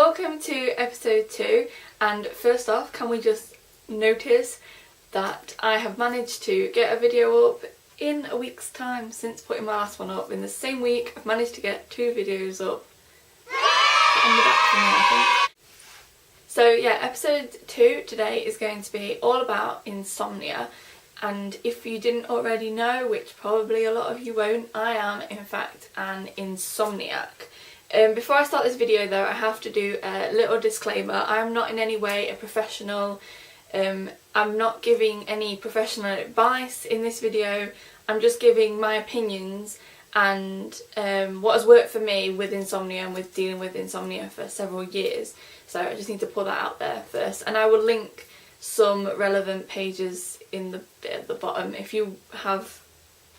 welcome to episode 2, and first off, can we just notice that I have managed to get a video up in a week's time since putting my last one up. In the same week I've managed to get 2 videos up. On the back for me, I think. So yeah, episode 2 today is going to be all about insomnia, and if you didn't already know, which probably a lot of you won't, I am in fact an insomniac. Before I start this video though, I have to do a little disclaimer. I am not in any way a professional. I'm not giving any professional advice in this video. I'm just giving my opinions and what has worked for me with insomnia and with dealing with insomnia for several years. So I just need to put that out there first, and I will link some relevant pages in the bit at the bottom. If you have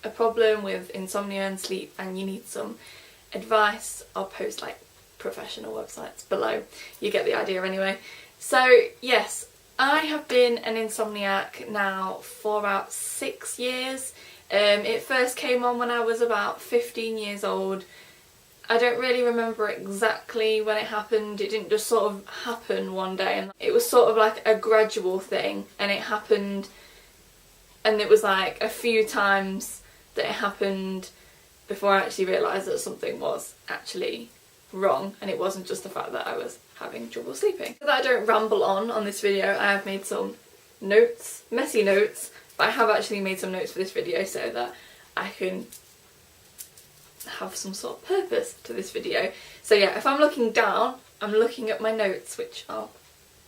a problem with insomnia and sleep and you need some advice, I'll post like professional websites below. You get the idea anyway. So yes, I have been an insomniac now for about 6 years. It first came on when I was about 15 years old. I don't really remember exactly when it happened. It didn't just sort of happen one day, and it was sort of like a gradual thing, and it happened, and it was like a few times that it happened before I actually realised that something was actually wrong, and it wasn't just the fact that I was having trouble sleeping. So that I don't ramble on this video, I have made some notes, messy notes, but I have actually made some notes for this video so that I can have some sort of purpose to this video. So yeah, if I'm looking down, I'm looking at my notes, which are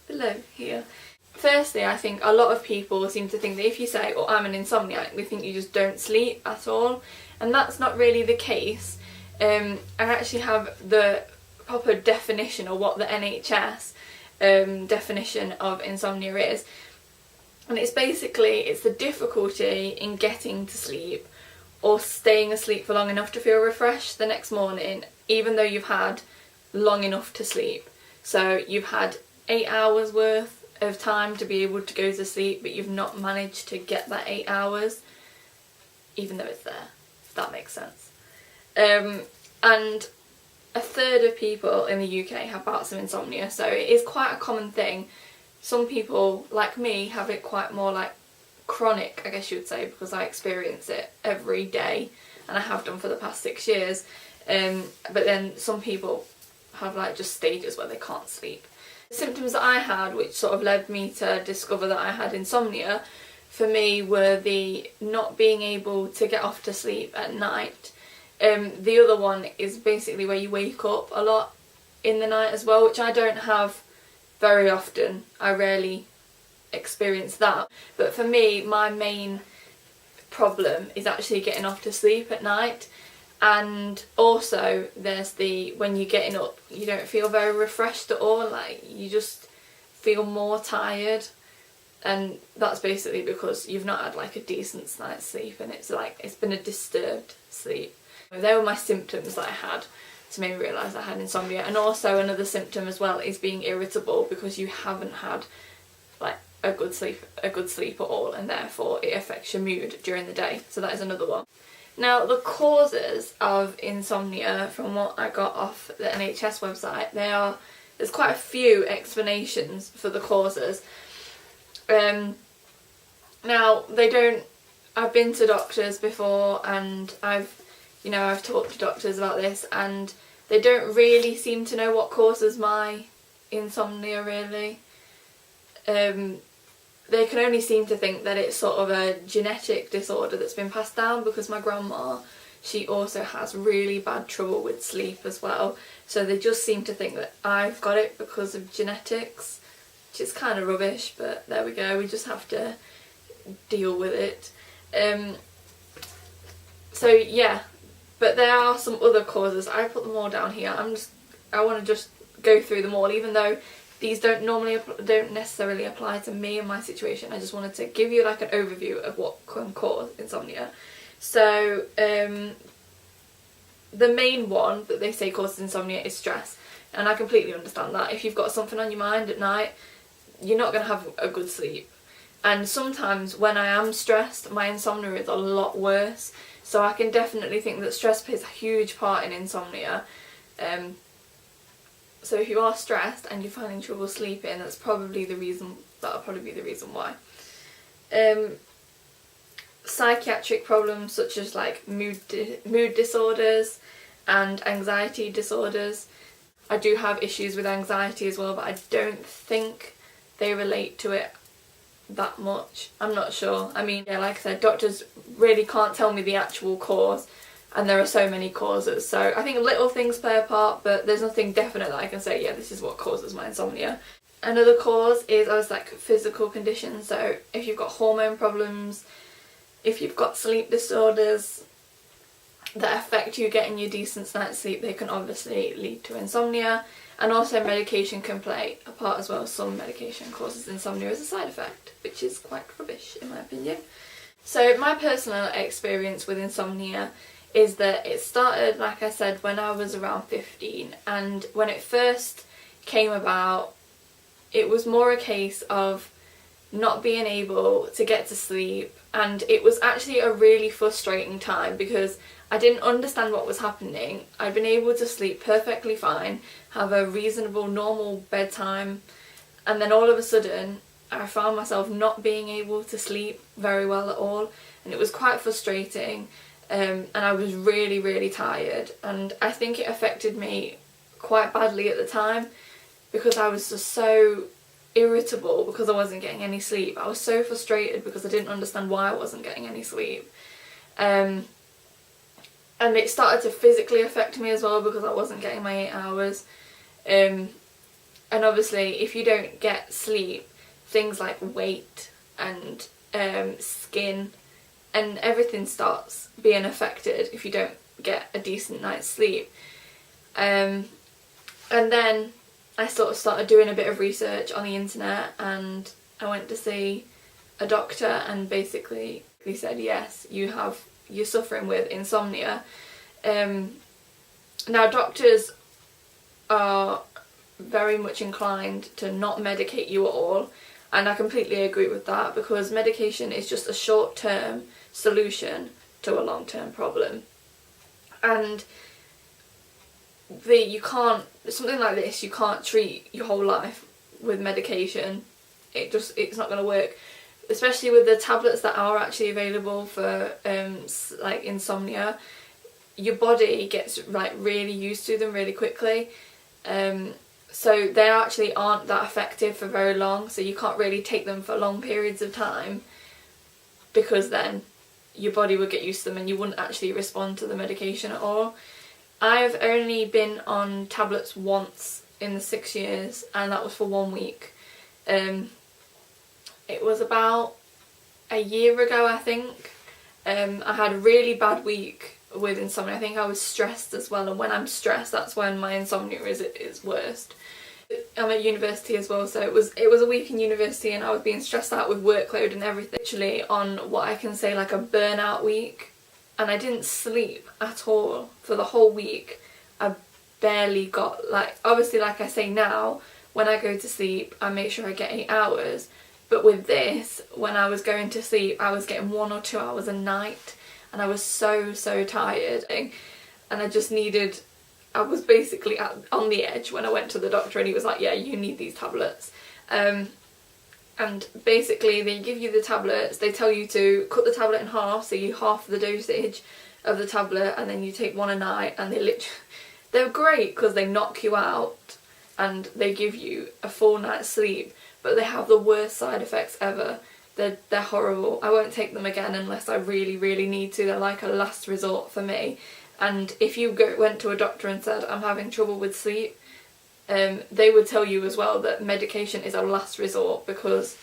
below here. Firstly, I think a lot of people seem to think that if you say, oh, I'm an insomniac, they think you just don't sleep at all. And that's not really the case. I actually have the proper definition, or what the NHS definition of insomnia is. And it's basically, it's the difficulty in getting to sleep or staying asleep for long enough to feel refreshed the next morning, even though you've had long enough to sleep. So you've had 8 hours worth of time to be able to go to sleep, but you've not managed to get that 8 hours, even though it's there, if that makes sense. And a third of people in the UK have bouts of insomnia, so it is quite a common thing. Some people, like me, have it quite more like chronic, I guess you would say, because I experience it every day, and I have done for the past 6 years. But then some people have like just stages where they can't sleep. The symptoms that I had, which sort of led me to discover that I had insomnia, for me were the not being able to get off to sleep at night. The other one is basically where you wake up a lot in the night as well, which I don't have very often. I rarely experience that. But for me, my main problem is actually getting off to sleep at night. And also there's the, when you're getting up, you don't feel very refreshed at all, like you just feel more tired. And that's basically because you've not had like a decent night's sleep, and it's like, it's been a disturbed sleep. They were my symptoms that I had to make me realise I had insomnia. And also another symptom as well is being irritable, because you haven't had like a good sleep at all, and therefore it affects your mood during the day. So that is another one. Now, the causes of insomnia, from what I got off the NHS website, there's quite a few explanations for the causes. Now, I've been to doctors before, and I've talked to doctors about this, and they don't really seem to know what causes my insomnia, really. They can only seem to think that it's sort of a genetic disorder that's been passed down, because my grandma, she also has really bad trouble with sleep as well. So they just seem to think that I've got it because of genetics, which is kind of rubbish, but there we go, we just have to deal with it. So yeah, but there are some other causes. I put them all down here. I want to just go through them all, even though these don't necessarily apply to me and my situation. I just wanted to give you like an overview of what can cause insomnia. So the main one that they say causes insomnia is stress, and I completely understand that. If you've got something on your mind at night, you're not going to have a good sleep. And sometimes when I am stressed, my insomnia is a lot worse. So I can definitely think that stress plays a huge part in insomnia. So if you are stressed and you're finding trouble sleeping, that'll probably be the reason why. Psychiatric problems such as like mood disorders and anxiety disorders. I do have issues with anxiety as well, but I don't think they relate to it that much. I'm not sure. I mean, yeah, like I said, doctors really can't tell me the actual cause, and there are so many causes. So I think little things play a part, but there's nothing definite that I can say, yeah, this is what causes my insomnia. Another cause is like physical conditions. So if you've got hormone problems, if you've got sleep disorders that affect you getting your decent night's sleep, they can obviously lead to insomnia. And also medication can play a part as well. Some medication causes insomnia as a side effect, which is quite rubbish in my opinion. So my personal experience with insomnia is that it started, like I said, when I was around 15, and when it first came about, it was more a case of not being able to get to sleep, and it was actually a really frustrating time because I didn't understand what was happening. I'd been able to sleep perfectly fine, have a reasonable normal bedtime, and then all of a sudden I found myself not being able to sleep very well at all, and it was quite frustrating. And I was really, really tired, and I think it affected me quite badly at the time because I was just so irritable because I wasn't getting any sleep. I was so frustrated because I didn't understand why I wasn't getting any sleep. And it started to physically affect me as well because I wasn't getting my 8 hours. And obviously if you don't get sleep, things like weight and skin and everything starts being affected if you don't get a decent night's sleep. And then I sort of started doing a bit of research on the internet, and I went to see a doctor, and basically he said, yes, you're suffering with insomnia. Now doctors are very much inclined to not medicate you at all, and I completely agree with that because medication is just a short-term solution to a long-term problem. And something like this, you can't treat your whole life with medication. It's not going to work, especially with the tablets that are actually available for like insomnia. Your body gets like really used to them really quickly, so they actually aren't that effective for very long, so you can't really take them for long periods of time because then your body would get used to them and you wouldn't actually respond to the medication at all. I've only been on tablets once in the 6 years, and that was for 1 week. It was about a year ago, I think. I had a really bad week with insomnia. I think I was stressed as well, and when I'm stressed, that's when my insomnia is worst. I'm at university as well, so it was a week in university, and I was being stressed out with workload and everything. Literally on what I can say like a burnout week, and I didn't sleep at all for the whole week. I barely got, like, obviously like I say now, when I go to sleep I make sure I get 8 hours, but with this, when I was going to sleep I was getting 1 or 2 hours a night, and I was so tired, and I was basically on the edge when I went to the doctor, and he was like, yeah, you need these tablets. And basically they give you the tablets, they tell you to cut the tablet in half, so you half the dosage of the tablet, and then you take 1 a night, and they're great because they knock you out and they give you a full night's sleep, but they have the worst side effects ever. They're horrible. I won't take them again unless I really need to. They're like a last resort for me. And if you went to a doctor and said, I'm having trouble with sleep, they would tell you as well that medication is a last resort because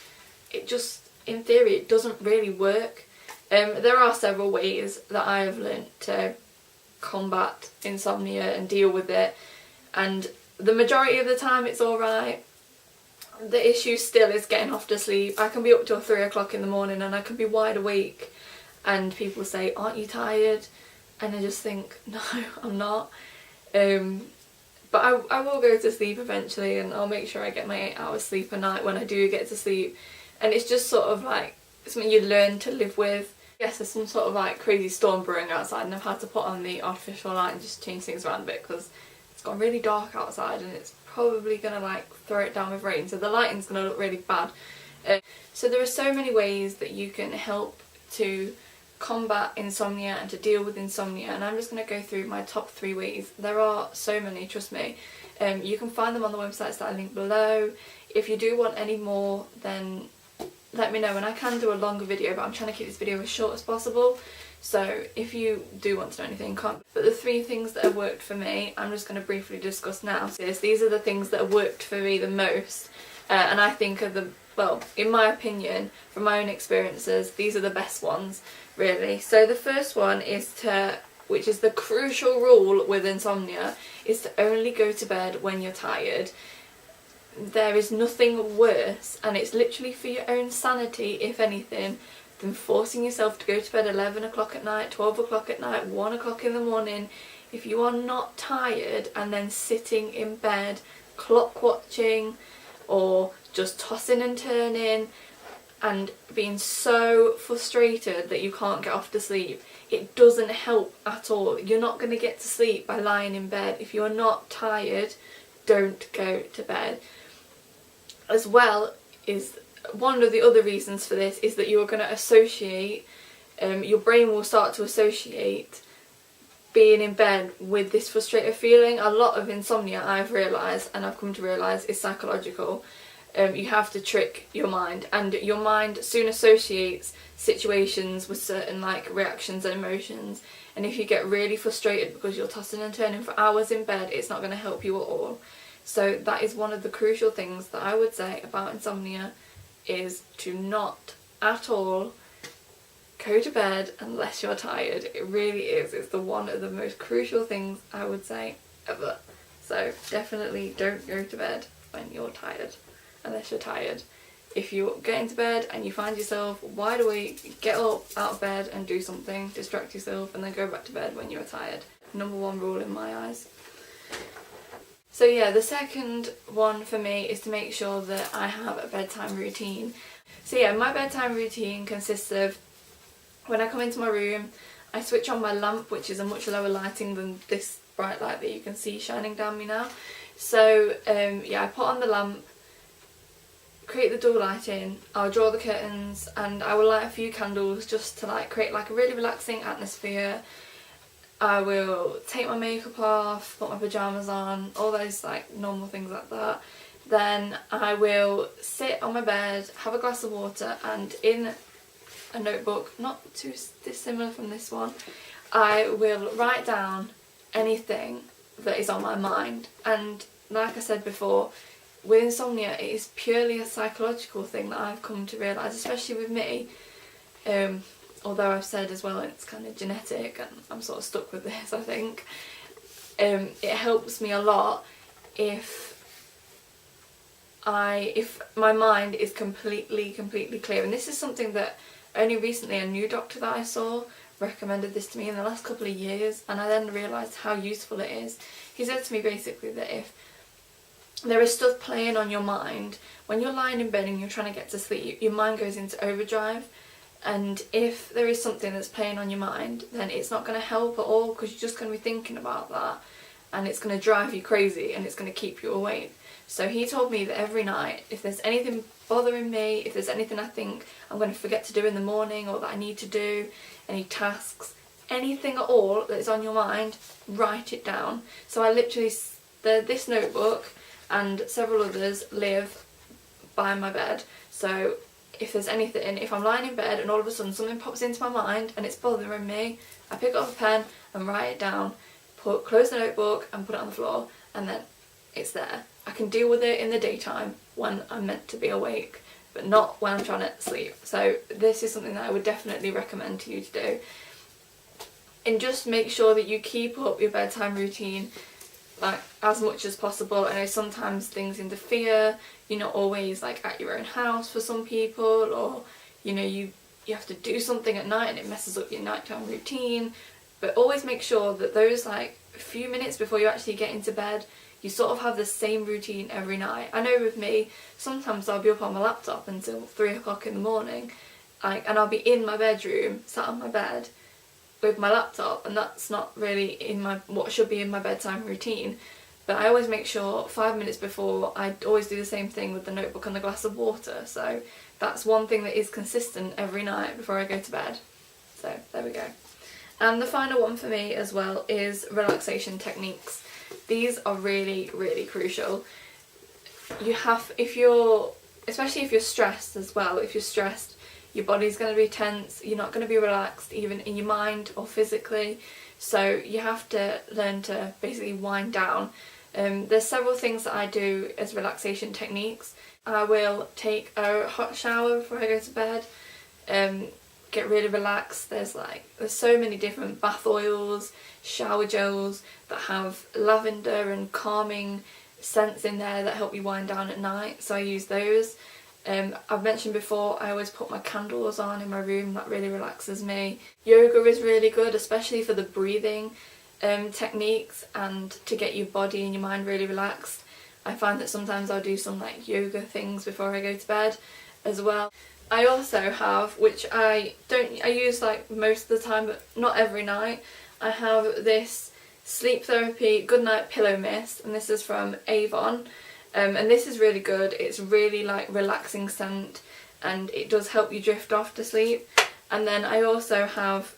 it just, in theory, it doesn't really work. There are several ways that I have learnt to combat insomnia and deal with it, and the majority of the time it's alright. The issue still is getting off to sleep. I can be up till 3 o'clock in the morning and I can be wide awake, and people say, aren't you tired? And I just think, no, I'm not. But I will go to sleep eventually, and I'll make sure I get my 8 hours sleep a night when I do get to sleep. And it's just sort of like something you learn to live with. I guess there's some sort of like crazy storm brewing outside, and I've had to put on the artificial light and just change things around a bit because it's gone really dark outside and it's probably gonna like throw it down with rain, so the lighting's gonna look really bad. So there are so many ways that you can help to combat insomnia and to deal with insomnia, and I'm just going to go through my top 3 ways. There are so many, trust me. You can find them on the websites that I link below. If you do want any more, then let me know, and I can do a longer video, but I'm trying to keep this video as short as possible. So if you do want to know anything, can't. But the 3 things that have worked for me, I'm just going to briefly discuss now. So these are the things that have worked for me the most, and I think are the, well, in my opinion, from my own experiences, these are the best ones, really. So the first one is which is the crucial rule with insomnia, is to only go to bed when you're tired. There is nothing worse, and it's literally for your own sanity, if anything, than forcing yourself to go to bed 11 o'clock at night, 12 o'clock at night, 1 o'clock in the morning, if you are not tired, and then sitting in bed, clock watching, or just tossing and turning, and being so frustrated that you can't get off to sleep. It doesn't help at all. You're not going to get to sleep by lying in bed. If you're not tired, don't go to bed. As well, is one of the other reasons for this is that you're going to associate, your brain will start to associate being in bed with this frustrated feeling. A lot of insomnia, I've realised, and I've come to realise, is psychological. You have to trick your mind, and your mind soon associates situations with certain like reactions and emotions, and if you get really frustrated because you're tossing and turning for hours in bed, it's not going to help you at all. So that is one of the crucial things that I would say about insomnia, is to not at all go to bed unless you're tired. It really is. It's one of the most crucial things I would say ever. So definitely don't go to bed when you're tired, unless you're tired. If you get into bed and you find yourself wide awake, get up out of bed and do something, distract yourself, and then go back to bed when you're tired. Number 1 rule in my eyes. So yeah, the second one for me is to make sure that I have a bedtime routine. So yeah, my bedtime routine consists of, when I come into my room, I switch on my lamp, which is a much lower lighting than this bright light that you can see shining down me now. So yeah, I put on the lamp, create the door lighting, I'll draw the curtains, and I will light a few candles just to like create like a really relaxing atmosphere. I will take my makeup off, put my pyjamas on, all those like normal things like that. Then I will sit on my bed, have a glass of water, and in a notebook, not too dissimilar from this one, I will write down anything that is on my mind. And like I said before, with insomnia, it is purely a psychological thing that I've come to realise, especially with me. Although I've said as well it's kind of genetic, and I'm sort of stuck with this, I think. It helps me a lot if my mind is completely clear. And this is something that only recently a new doctor that I saw recommended this to me in the last couple of years, and I then realised how useful it is. He said to me basically that if there is stuff playing on your mind, when you're lying in bed and you're trying to get to sleep, your mind goes into overdrive. And if there is something that's playing on your mind, then it's not going to help at all, because you're just going to be thinking about that, and it's going to drive you crazy, and it's going to keep you awake. So he told me that every night, if there's anything bothering me, if there's anything I think I'm going to forget to do in the morning, or that I need to do, any tasks, anything at all that is on your mind, write it down. So I literally, this notebook and several others live by my bed. So if there's anything, if I'm lying in bed and all of a sudden something pops into my mind and it's bothering me, I pick up a pen and write it down, close the notebook and put it on the floor, and then it's there. I can deal with it in the daytime when I'm meant to be awake, but not when I'm trying to sleep. So this is something that I would definitely recommend to you to do. And just make sure that you keep up your bedtime routine like as much as possible. I know sometimes things interfere, you're not always like at your own house for some people, or you know, you have to do something at night and it messes up your nighttime routine. But always make sure that those like few minutes before you actually get into bed, you sort of have the same routine every night. I know with me, sometimes I'll be up on my laptop until 3 o'clock in the morning, and I'll be in my bedroom, sat on my bed with my laptop, and that's not really in what should be in my bedtime routine. but I always make sure 5 minutes before, I always do the same thing with the notebook and the glass of water. So that's one thing that is consistent every night before I go to bed. So there we go. And the final one for me as well is relaxation techniques. These are really, really crucial. You have, especially if you're stressed as well, if you're stressed, your body's going to be tense, you're not going to be relaxed even in your mind or physically. So you have to learn to basically wind down. There's several things that I do as relaxation techniques. I will take a hot shower before I go to bed, get really relaxed. There's so many different bath oils, shower gels that have lavender and calming scents in there that help you wind down at night, so I use those. I've mentioned before, I always put my candles on in my room. That really relaxes me. Yoga is really good, especially for the breathing techniques and to get your body and your mind really relaxed. I find that sometimes I'll do some yoga things before I go to bed as well. I also have, which I use most of the time but not every night, I have this sleep therapy goodnight pillow mist, and this is from Avon. And this is really good. It's really relaxing scent, and it does help you drift off to sleep. And then I also have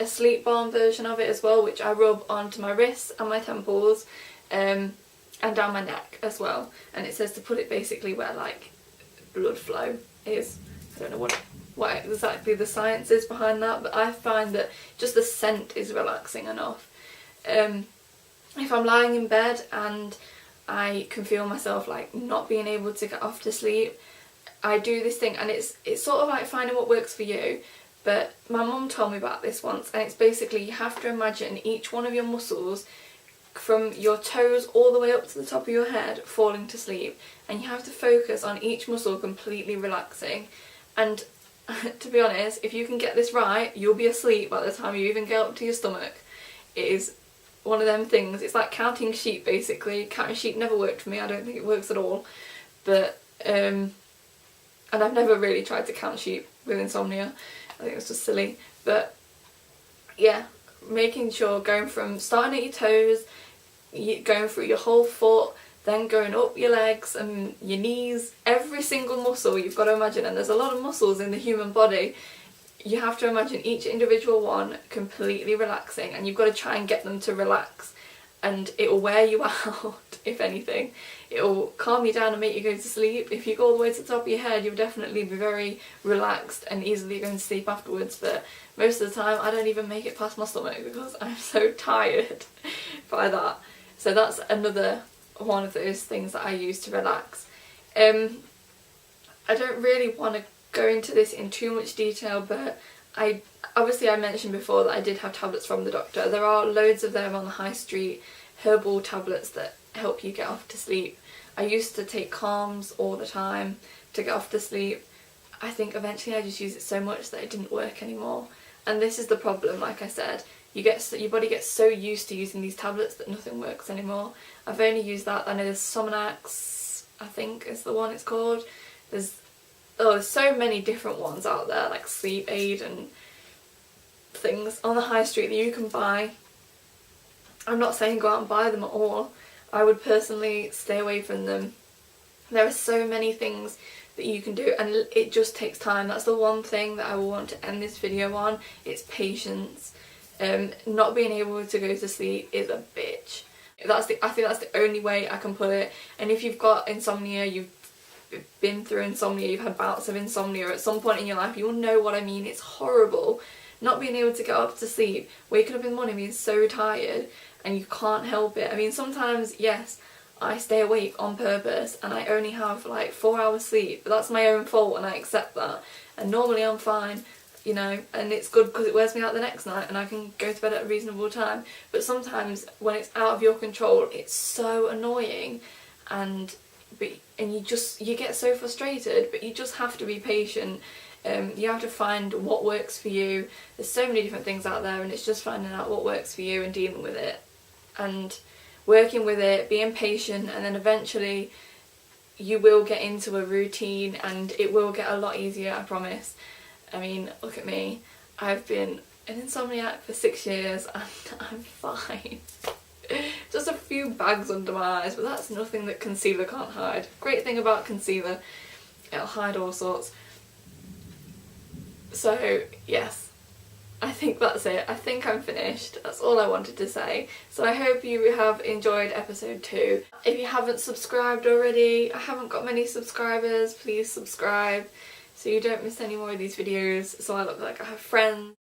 a sleep balm version of it as well, which I rub onto my wrists and my temples, and down my neck as well. And it says to put it basically where blood flow is. I don't know what exactly the science is behind that, but I find that just the scent is relaxing enough. If I'm lying in bed and I can feel myself not being able to get off to sleep, I do this thing, and it's sort of finding what works for you. But my mum told me about this once, and it's basically you have to imagine each one of your muscles from your toes all the way up to the top of your head falling to sleep, and you have to focus on each muscle completely relaxing. And to be honest, if you can get this right, you'll be asleep by the time you even get up to your stomach. It is one of them things. It's like counting sheep basically. Counting sheep never worked for me. I don't think it works at all. But and I've never really tried to count sheep with insomnia. I think it's just silly. But yeah, making sure going from starting at your toes, going through your whole foot, then going up your legs and your knees, every single muscle you've got to imagine. And there's a lot of muscles in the human body. You have to imagine each individual one completely relaxing, and you've got to try and get them to relax, and it will wear you out. If anything, it will calm you down and make you go to sleep. If you go all the way to the top of your head, you'll definitely be very relaxed and easily going to sleep afterwards. But most of the time I don't even make it past my stomach because I'm so tired by that. So that's another one of those things that I use to relax. I don't really want to go into this in too much detail, but I mentioned before that I did have tablets from the doctor. There are loads of them on the high street, herbal tablets that help you get off to sleep. I used to take Calms all the time to get off to sleep. I think eventually I just used it so much that it didn't work anymore. And this is the problem, like I said, your body gets so used to using these tablets that nothing works anymore. I've only used that. I know there's Somnax, I think is the one it's called. There's so many different ones out there, like Sleep Aid and things on the high street that you can buy. I'm not saying go out and buy them at all. I would personally stay away from them. There are so many things that you can do, and it just takes time. That's the one thing that I will want to end this video on. It's patience. Not being able to go to sleep is a bitch. I think that's the only way I can put it. And if you've got insomnia, you've been through insomnia, you've had bouts of insomnia at some point in your life, you'll know what I mean. It's horrible not being able to get up to sleep, waking up in the morning being so tired and you can't help it. I mean, sometimes, yes, I stay awake on purpose and I only have 4 hours sleep, but that's my own fault and I accept that. And normally I'm fine, you know, and it's good because it wears me out the next night and I can go to bed at a reasonable time. But sometimes when it's out of your control, it's so annoying, and you get so frustrated, but you just have to be patient. You have to find what works for you. There's so many different things out there, and it's just finding out what works for you and dealing with it and working with it, being patient, and then eventually you will get into a routine and it will get a lot easier, I promise. I mean, look at me. I've been an insomniac for 6 years and I'm fine. Just a few bags under my eyes, but that's nothing that concealer can't hide. Great thing about concealer, it'll hide all sorts. So yes, I think that's it. I think I'm finished. That's all I wanted to say. So I hope you have enjoyed episode 2. If you haven't subscribed already, I haven't got many subscribers, please subscribe so you don't miss any more of these videos, so I look like I have friends.